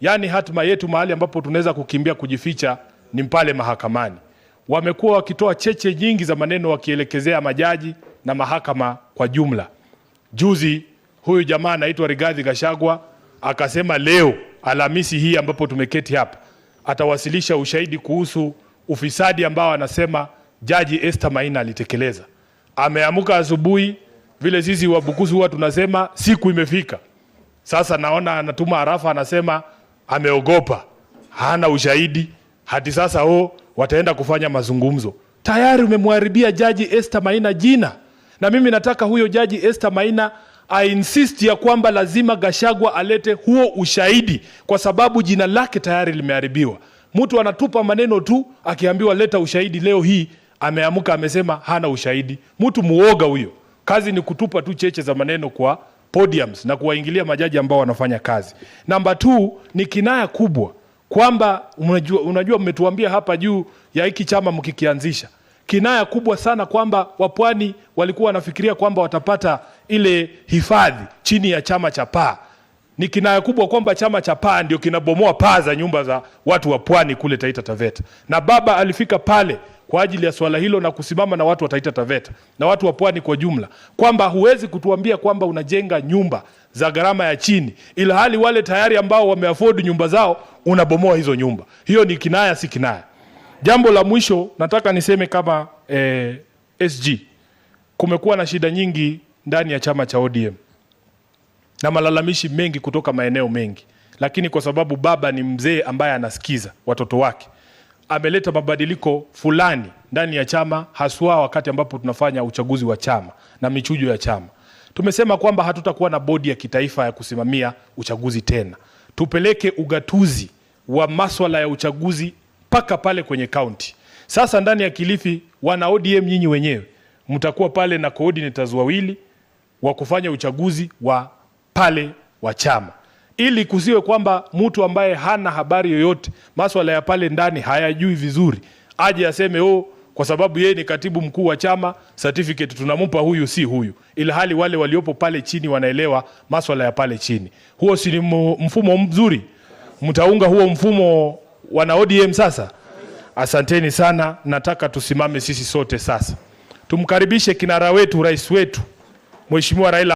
Yani hatima yetu mahali ambapo tunaweza kukimbia kujificha ni pale mahakamani. Wamekuwa wakitoa cheche nyingi za maneno wakielekezea majaji na mahakama kwa jumla. Juzi huyu jamaa anaitwa Rigathi Gachagua akasema leo Alhamisi hii ambapo tumeketi hapa atawasilisha ushahidi kuhusu ufisadi ambao anasema Jaji Esther Maina alitekeleza. Ameamuka asubuhi vile sisi Wabukusu huwa tunasema siku imefika. Sasa naona anatuma arafa anasema ameogopa, hana ushahidi, hadi sasa wataenda kufanya mazungumzo. Tayari umemharibia Jaji Esther Maina jina. Na mimi nataka huyo Jaji Esther Maina insist ya kwamba lazima Gachagua alete huo ushahidi, kwa sababu jina lake tayari limeharibiwa. Mtu anatupa maneno tu akiambiwa leta ushahidi, leo hii ameamuka amesema hana ushahidi. Mtu muoga huyo. Kazi ni kutupa tu cheche za maneno kwa podiums na kuwaingilia majaji ambao wanafanya kazi. Namba 2 ni kinaya kubwa kwamba unajua mmetuambia hapa juu ya hiki chama mkikianzisha. Kinaya kubwa sana kwamba wapwani walikuwa wanafikiria kwamba watapata ile hifadhi chini ya chama cha PAA. Ni kinaya kubwa kwamba chama cha PAA ndio kinabomoa paa za nyumba za watu wa pwani kule Taita Taveta. Na baba alifika pale kwa ajili ya swala hilo na kusimama na watu wa Taita Taveta na watu wa pwani kwa jumla, kwamba huwezi kutuambia kwamba unajenga nyumba za gharama ya chini ila hali wale tayari ambao wameafford nyumba zao unabomoa hizo nyumba. Hiyo ni kinaya, si kinaya. Jambo la mwisho nataka niseme kama SG, kumekuwa na shida nyingi ndani ya chama cha ODM na malalamishi mengi kutoka maeneo mengi, lakini kwa sababu baba ni mzee ambaye anasikiza watoto wake, ameleta mabadiliko fulani ndani ya chama, haswa wakati ambapo tunafanya uchaguzi wa chama na michujo ya chama. Tumesema kwamba hatutakuwa na bodi ya kitaifa ya kusimamia uchaguzi tena. Tupeleke ugatuzi wa masuala ya uchaguzi paka pale kwenye county. Sasa ndani ya Kilifi wana ODM nyinyi wenyewe mtakuwa pale na coordinators wawili wa kufanya uchaguzi wa pale wa chama, ili kusiwe kwamba mtu ambaye hana habari yoyote masuala ya pale ndani hayajui vizuri aje aseme kwa sababu yeye ni katibu mkuu wa chama certificate tunampa huyu si huyu, ila hali wale waliopo pale chini wanaelewa masuala ya pale chini. Huo si mfumo mzuri? Mtaunga huo mfumo wana ODM sasa? Asanteni sana. Nataka tusimame sisi sote sasa, tumkaribishe kinara wetu, rais wetu Mheshimiwa Raila